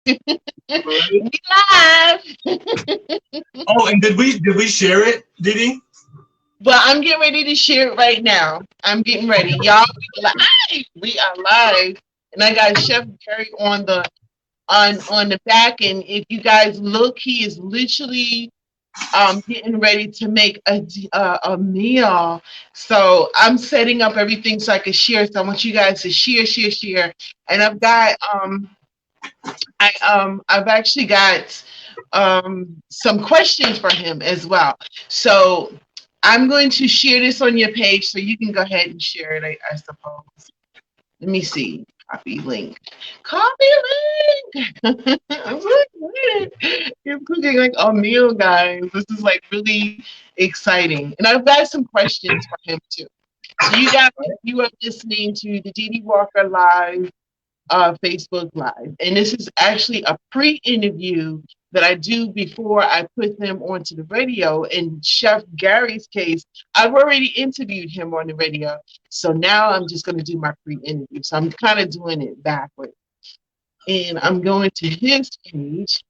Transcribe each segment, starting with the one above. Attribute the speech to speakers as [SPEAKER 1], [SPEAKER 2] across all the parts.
[SPEAKER 1] We live.
[SPEAKER 2] Oh, and did we share it, Didi?
[SPEAKER 1] Well, I'm getting ready to share it right now. I'm getting ready. Y'all, we live. We are live. And I got Chef Gary on the back. And if you guys look, he is literally getting ready to make a meal. So I'm setting up everything so I can share. So I want you guys to share. And I've actually got some questions for him as well. So I'm going to share this on your page so you can go ahead and share it, I suppose. Let me see. Copy link. Copy link. I'm so excited. You're cooking like a meal, guys. This is like really exciting. And I've got some questions for him too. So you are listening to the Dee Walker Live Facebook Live. And this is actually a pre-interview that I do before I put them onto the radio. In Chef Gary's case, I've already interviewed him on the radio. So now I'm just going to do my pre-interview. So I'm kind of doing it backwards. And I'm going to his page,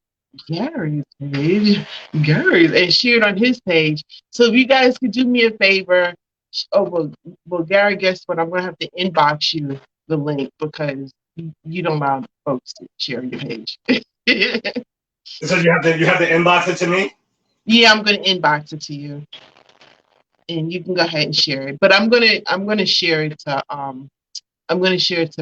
[SPEAKER 1] Gary's page, and share it on his page. So if you guys could do me a favor, well, Gary, guess what? I'm going to have to inbox you the link because you don't allow folks to share your page.
[SPEAKER 2] So you have to inbox it to me?
[SPEAKER 1] Yeah, I'm gonna inbox it to you. And you can go ahead and share it. But I'm gonna share it to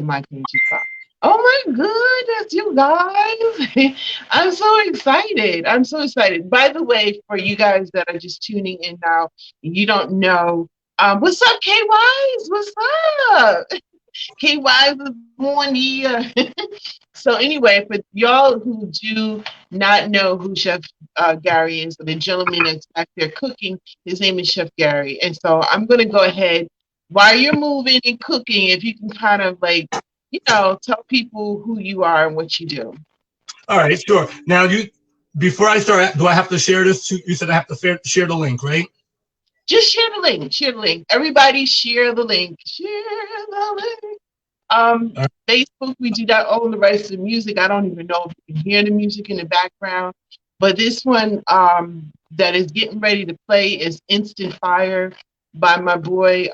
[SPEAKER 1] my page as well. Oh my goodness, you guys. I'm so excited. I'm so excited. By the way, for you guys that are just tuning in now, you don't know. What's up, KYs? What's up? KY was born here. So anyway, for y'all who do not know who Chef Gary is, the gentleman that's back there cooking, his name is Chef Gary. And so I'm going to go ahead, while you're moving and cooking, if you can kind of like, tell people who you are and what you do.
[SPEAKER 2] All right, sure. Now, before I start, do I have to share this? You said I have to share the link, right?
[SPEAKER 1] Just share the link. Share the link. Everybody share the link. Share the link. Facebook, we do that all the rest of the music. I don't even know if you can hear the music in the background. But this one that is getting ready to play is Instant Fire by my boy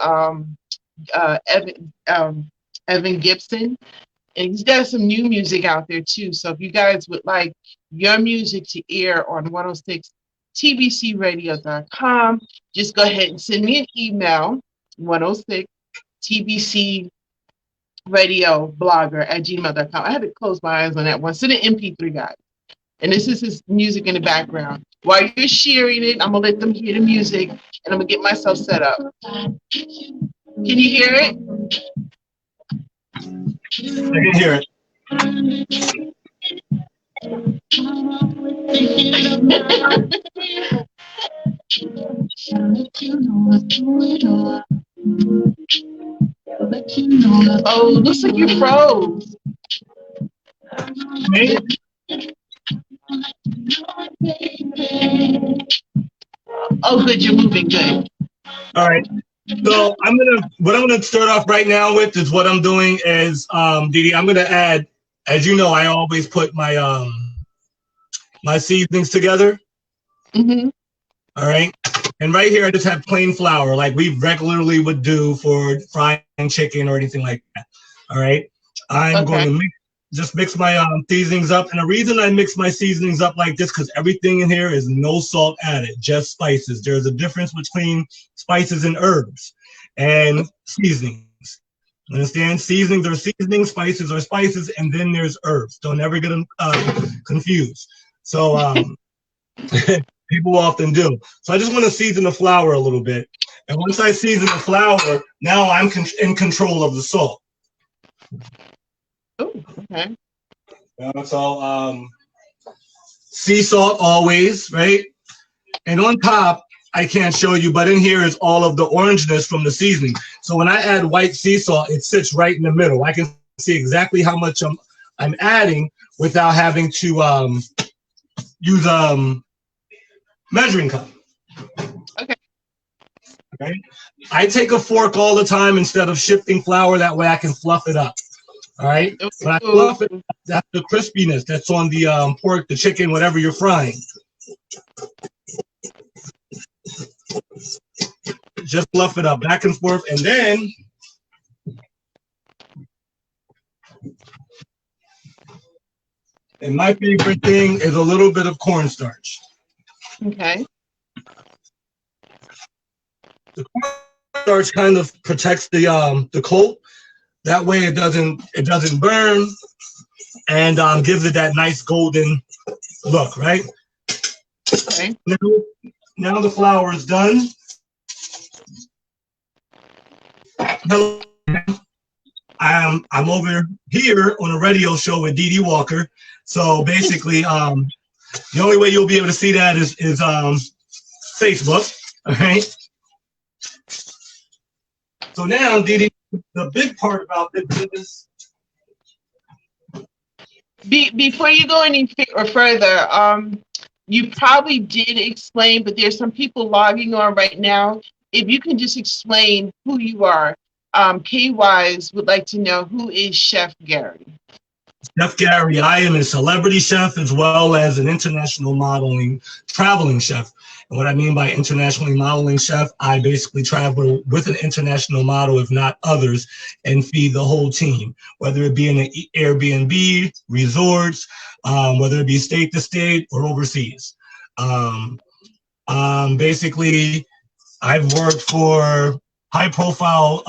[SPEAKER 1] Evan Gibson. And he's got some new music out there too. So if you guys would like your music to air on 106 tbcradio.com, just go ahead and send me an email, 106 tbcradioblogger@gmail.com. I had to close my eyes on that one. Send an MP3, guys. And this is his music in the background. While you're sharing it, I'm going to let them hear the music, and I'm going to get myself set up. Can you hear it?
[SPEAKER 2] I can hear it.
[SPEAKER 1] Oh, looks like you froze.
[SPEAKER 2] Me?
[SPEAKER 1] Oh, good, you're moving good.
[SPEAKER 2] All right. So what I'm gonna start off right now with is what I'm doing is Didi, I'm gonna add, as you know, I always put my my seasonings together.
[SPEAKER 1] Mm-hmm.
[SPEAKER 2] All right. And right here I just have plain flour like we regularly would do for frying chicken or anything like that. All right. I'm going to mix my seasonings up. And the reason I mix my seasonings up like this, because everything in here is no salt added, just spices. There's a difference between spices and herbs and seasonings. Understand? Seasonings are seasonings, spices are spices, and then there's herbs. Don't ever get them confused. So people often do. So I just want to season the flour a little bit. And once I season the flour, now I'm in control of the salt.
[SPEAKER 1] Oh, okay.
[SPEAKER 2] So sea salt always, right? And on top, I can't show you, but in here is all of the orangeness from the seasoning. So when I add white sea salt, it sits right in the middle. I can see exactly how much I'm adding without having to use measuring cup. Okay. I take a fork all the time instead of shifting flour. That way I can fluff it up. All right. When I fluff it, that's the crispiness that's on the pork, the chicken, whatever you're frying. Just fluff it up back and forth, and then my favorite thing is a little bit of cornstarch.
[SPEAKER 1] Okay.
[SPEAKER 2] The cornstarch kind of protects the coat. That way it doesn't burn, and gives it that nice golden look, right?
[SPEAKER 1] Okay.
[SPEAKER 2] Now the flour is done. I'm over here on a radio show with Dee Dee Walker. So basically, the only way you'll be able to see that is Facebook. All right. So now, Dee Dee, the big part about this is
[SPEAKER 1] before you go any further, you probably did explain, but there's some people logging on right now. If you can just explain who you are. K-Wise would like to know, who is Chef Gary?
[SPEAKER 2] Chef Gary, I am a celebrity chef as well as an international modeling traveling chef. And what I mean by internationally modeling chef, I basically travel with an international model, if not others, and feed the whole team, whether it be in an Airbnb, resorts, whether it be state to state or overseas. Basically, I've worked for high-profile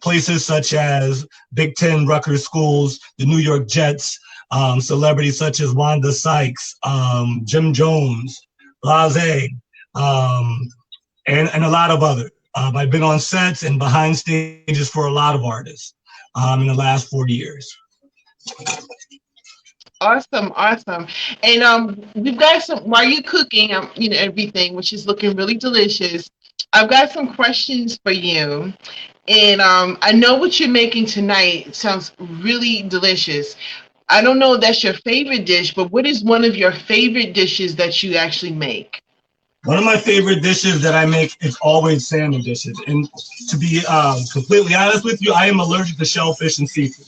[SPEAKER 2] places such as Big Ten Rutgers schools, the New York Jets, celebrities such as Wanda Sykes, Jim Jones, Blase, and a lot of others. I've been on sets and behind stages for a lot of artists in the last 40 years.
[SPEAKER 1] Awesome. And we've got some, while you're cooking, everything, which is looking really delicious, I've got some questions for you. And I know what you're making tonight sounds really delicious. I don't know if that's your favorite dish, but what is one of your favorite dishes that you actually make?
[SPEAKER 2] One of my favorite dishes that I make is always salmon dishes. And to be completely honest with you, I am allergic to shellfish and seafood.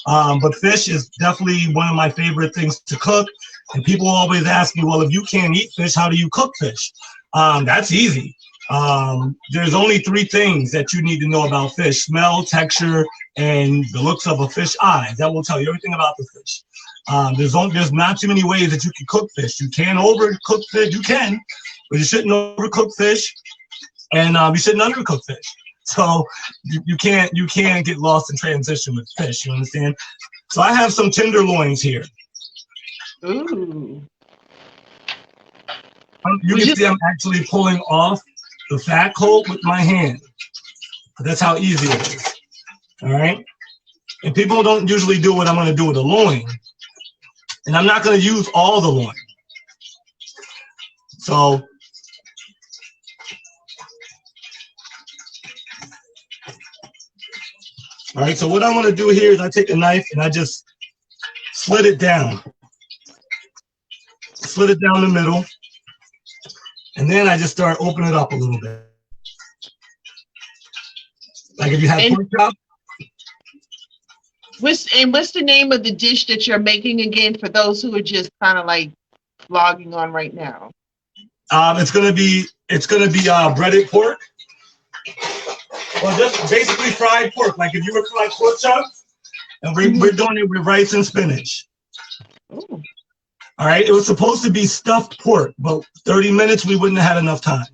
[SPEAKER 2] But fish is definitely one of my favorite things to cook. And people always ask me, well, if you can't eat fish, how do you cook fish? That's easy. There's only 3 things that you need to know about fish: smell, texture, and the looks of a fish eye. That will tell you everything about the fish. There's not too many ways that you can cook fish. You can overcook fish, you can, but you shouldn't overcook fish, and you shouldn't undercook fish. So you can't get lost in transition with fish. You understand? So I have some tenderloins here.
[SPEAKER 1] Ooh.
[SPEAKER 2] You can see I'm actually pulling off the fat coat with my hand. That's how easy it is. All right. And people don't usually do what I'm going to do with the loin. And I'm not going to use all the loin. So, all right. So what I'm going to do here is I take a knife and I just slit it down. Slit it down the middle. And then I just start opening it up a little bit. Like if you have pork chop.
[SPEAKER 1] What's the name of the dish that you're making again for those who are just kind of like logging on right now?
[SPEAKER 2] It's gonna be breaded pork. Well, just basically fried pork. Like if you were fried pork chops, and we're doing it with rice and spinach.
[SPEAKER 1] Ooh.
[SPEAKER 2] All right, it was supposed to be stuffed pork, but 30 minutes we wouldn't have had enough time.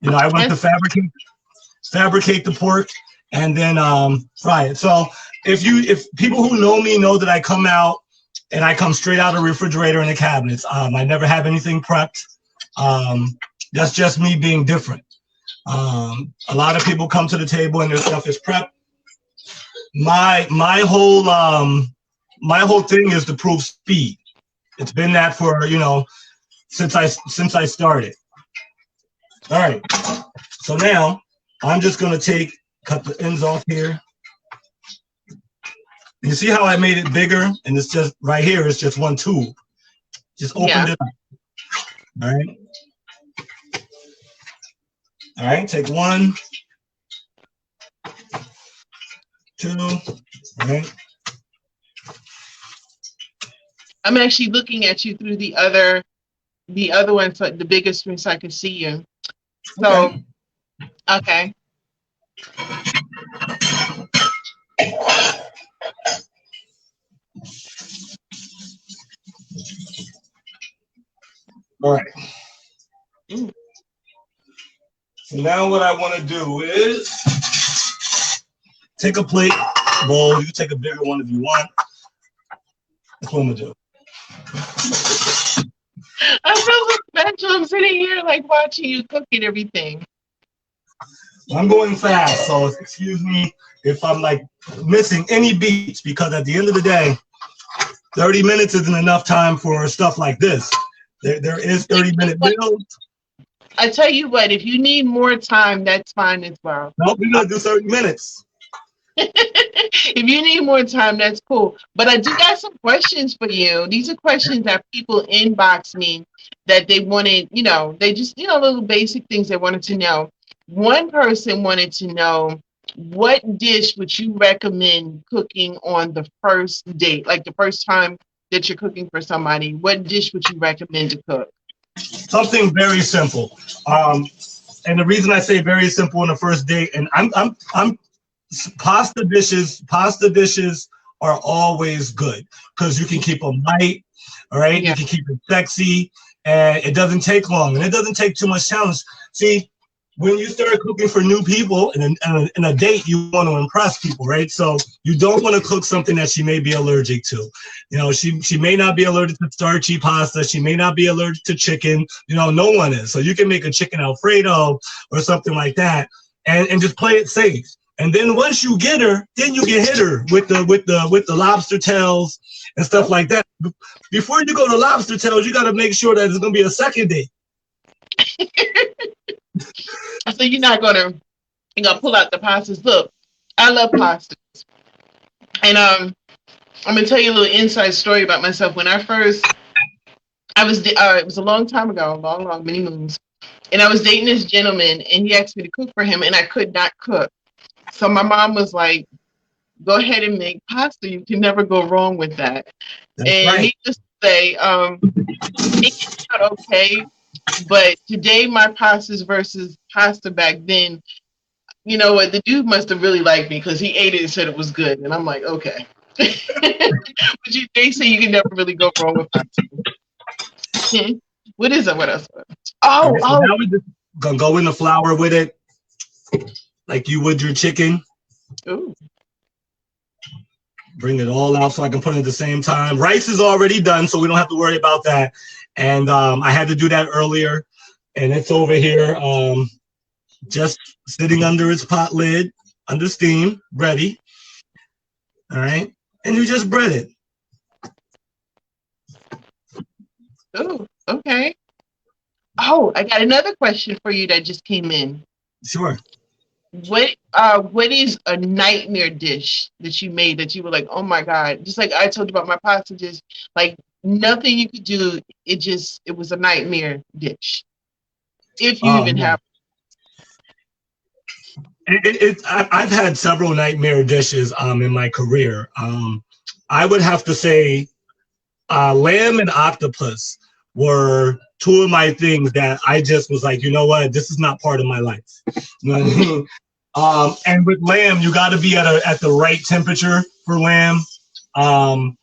[SPEAKER 2] I went to fabricate the pork and then fry it. So if people who know me know that I come out and I come straight out of the refrigerator and the cabinets. I never have anything prepped. That's just me being different. A lot of people come to the table and their stuff is prepped. My whole thing is to prove speed. It's been that for since I started. All right. So now I'm just gonna cut the ends off here. You see how I made it bigger, and it's just right here. It's just one tube. Just opened it up. All right. All right. Take one. 2, right?
[SPEAKER 1] I'm actually looking at you through the other one, so the biggest screen, so I can see you. So, okay.
[SPEAKER 2] All right. So now what I want to do is take a plate, bowl. You can take a bigger one if you want. That's what I'm gonna do.
[SPEAKER 1] I feel so special. I'm sitting here like watching you cooking everything.
[SPEAKER 2] I'm going fast, so excuse me if I'm like missing any beats, because at the end of the day, 30 minutes isn't enough time for stuff like this. There is 30-minute meals.
[SPEAKER 1] I tell you what, if you need more time, that's fine as well.
[SPEAKER 2] No, we're gonna do 30 minutes.
[SPEAKER 1] If you need more time, that's cool. But I do got some questions for you. These are questions that people inbox me that they wanted, they just, little basic things they wanted to know. One person wanted to know, what dish would you recommend cooking on the first date? Like the first time that you're cooking for somebody, what dish would you recommend to cook?
[SPEAKER 2] Something very simple. And the reason I say very simple on the first date, and I'm pasta dishes are always good because you can keep them light, all right? Yeah. You can keep it sexy, and it doesn't take long, and it doesn't take too much challenge. See, when you start cooking for new people in a date, you want to impress people, right? So you don't want to cook something that she may be allergic to. She may not be allergic to starchy pasta. She may not be allergic to chicken. No one is. So you can make a chicken Alfredo or something like that, and just play it safe. And then once you get her, then you can hit her with the lobster tails and stuff like that. Before you go to lobster tails, you got to make sure that it's gonna be a second date.
[SPEAKER 1] So you're gonna pull out the pastas. Look, I love pastas, and I'm gonna tell you a little inside story about myself. When it was a long time ago, long many moons, and I was dating this gentleman, and he asked me to cook for him, and I could not cook. So my mom was like, "Go ahead and make pasta. You can never go wrong with that." That's and right. Needless to say, it came out okay. But today, my pastas versus pasta back then, you know what? The dude must have really liked me because he ate it and said it was good. And I'm like, okay. But they say you can never really go wrong with pasta. What is it? What else?
[SPEAKER 2] So now we're just going to go in the flour with it like you would your chicken.
[SPEAKER 1] Ooh.
[SPEAKER 2] Bring it all out so I can put it at the same time. Rice is already done, so we don't have to worry about that. And I had to do that earlier, and it's over here, just sitting under its pot lid, under steam, ready. All right, and you just bread it.
[SPEAKER 1] Oh, okay. Oh, I got another question for you that just came in.
[SPEAKER 2] Sure.
[SPEAKER 1] What is a nightmare dish that you made that you were like, oh my God, just like I told you about my pasta dish, like nothing you could do, it was a nightmare dish. If you even have
[SPEAKER 2] I've had several nightmare dishes in my career. I would have to say lamb and octopus were two of my things that I just was like, you know what, this is not part of my life. You know what I mean? And with lamb, you got to be at the right temperature for lamb. From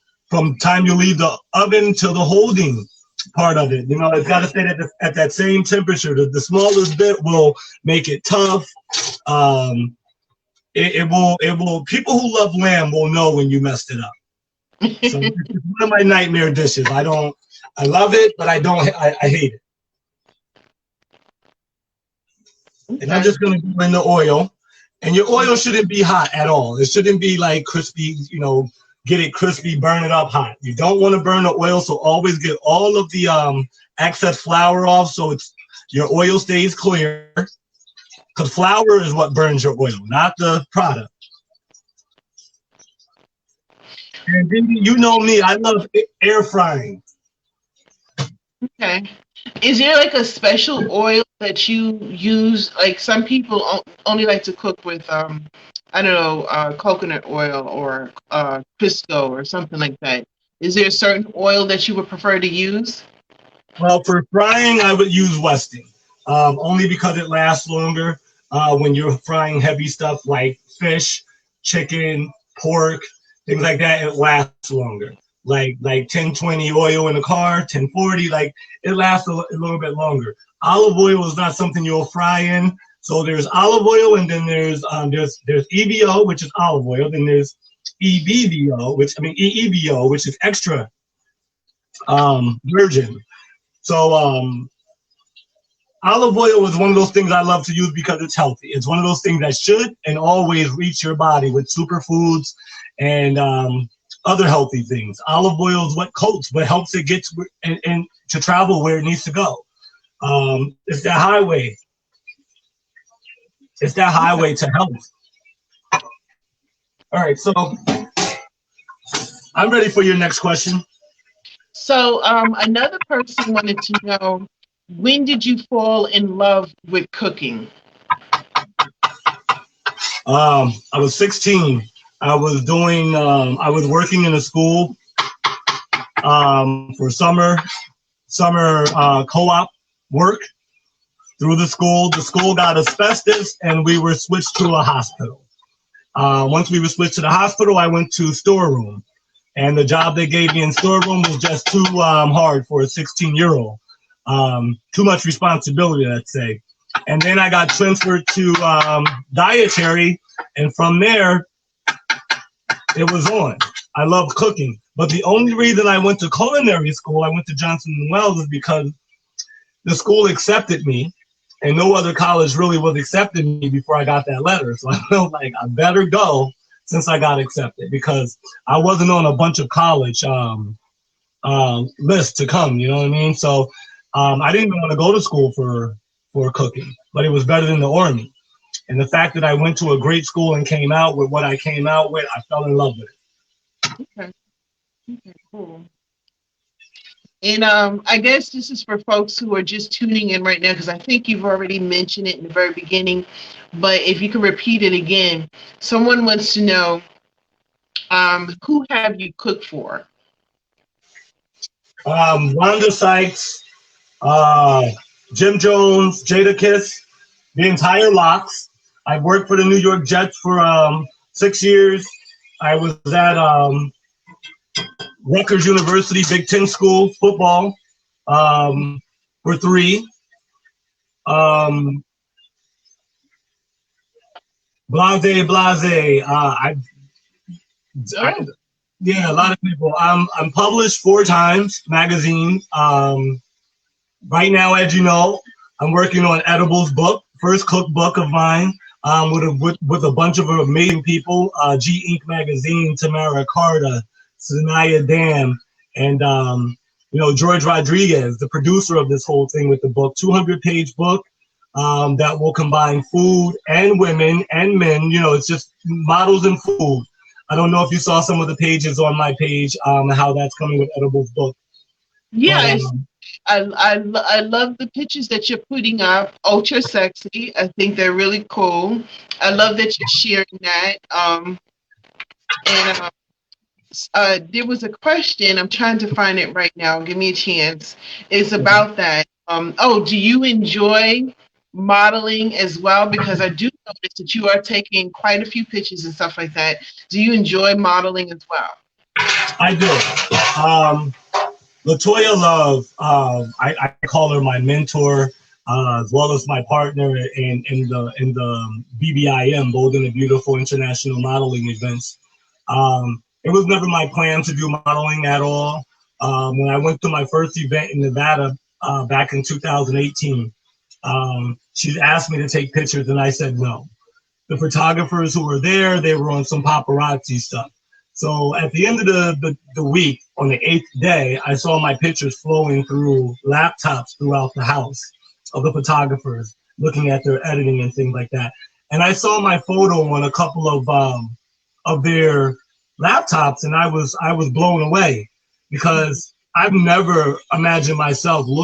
[SPEAKER 2] time you leave the oven to the holding part of it, it's got to stay at that same temperature. The smallest bit will make it tough. It will. People who love lamb will know when you messed it up. So it's one of my nightmare dishes. I love it, but I hate it. And I'm just gonna go in the oil, and your oil shouldn't be hot at all. It shouldn't be like crispy, get it crispy, burn it up hot. You don't want to burn the oil, so always get all of the excess flour off so your oil stays clear. Because flour is what burns your oil, not the product. And then you know me, I love air frying.
[SPEAKER 1] Okay. Is there like a special oil that you use? Like some people only like to cook with I don't know, coconut oil or Crisco or something like that. Is there a certain oil that you would prefer to use?
[SPEAKER 2] Well, for frying, I would use Westing, only because it lasts longer. When you're frying heavy stuff like fish, chicken, pork, things like that, it lasts longer. Like 1020 oil in the car, 1040, like it lasts a little bit longer. Olive oil is not something you'll fry in. So there's olive oil, and then there's EVO, which is olive oil. Then there's EEVO, which is extra virgin. So olive oil is one of those things I love to use because it's healthy. It's one of those things that should and always reach your body with superfoods and other healthy things. Olive oil is what coats, what helps it get and to travel where it needs to go. It's that highway. It's that highway to health. All right, so I'm ready for your next question.
[SPEAKER 1] So another person wanted to know, when did you fall in love with cooking?
[SPEAKER 2] I was 16. I was working in a school for summer co-op work through the school. The school got asbestos, and we were switched to a hospital. Once we were switched to the hospital, I went to storeroom. And the job they gave me in storeroom was just too hard for a 16-year-old. Too much responsibility, let's say. And then I got transferred to dietary, and from there, it was on. I loved cooking. But the only reason I went to culinary school, I went to Johnson & Wells, is because the school accepted me, and no other college really was accepting me before I got that letter. So I felt like I better go since I got accepted, because I wasn't on a bunch of college lists to come, you know what I mean? So I didn't even want to go to school for cooking, but it was better than the Army. And the fact that I went to a great school and came out with what I came out with, I fell in love with it.
[SPEAKER 1] Okay, cool. And I guess this is for folks who are just tuning in right now, because I think you've already mentioned it in the very beginning, but if you can repeat it again. Someone wants to know, who have you cooked for?
[SPEAKER 2] Wanda Sykes, Jim Jones, Jada Kiss, the entire Locks. I worked for the New York Jets for 6 years. I was at Rutgers University, Big Ten school, football, for 3. Blase. Yeah, a lot of people. I'm published 4 times, magazine. Right now, as you know, I'm working on Edibles book, first cookbook of mine, with a bunch of amazing people. G Inc. magazine, Tamara Carter, Sanaya Dam, and George Rodriguez, the producer of this whole thing with the book, 200-page book that will combine food and women and men. It's just models and food. I don't know if you saw some of the pages on my page, how that's coming with Edibles book.
[SPEAKER 1] Yes, I love the pictures that you're putting up. Ultra sexy. I think they're really cool. I love that you're sharing that. There was a question. I'm trying to find it right now. Give me a chance. It's about that. Do you enjoy modeling as well? Because I do notice that you are taking quite a few pictures and stuff like that. Do you enjoy modeling as well?
[SPEAKER 2] I do. Latoya Love, I call her my mentor, as well as my partner in the BBIM, Bold and the Beautiful International Modeling Events. It was never my plan to do modeling at all. When I went to my first event in Nevada back in 2018, she asked me to take pictures, and I said no. The photographers who were there, they were on some paparazzi stuff. So at the end of the week, on the 8th day, I saw my pictures flowing through laptops throughout the house of the photographers, looking at their editing and things like that. And I saw my photo on a couple of their laptops, and I was blown away, because I've never imagined myself looking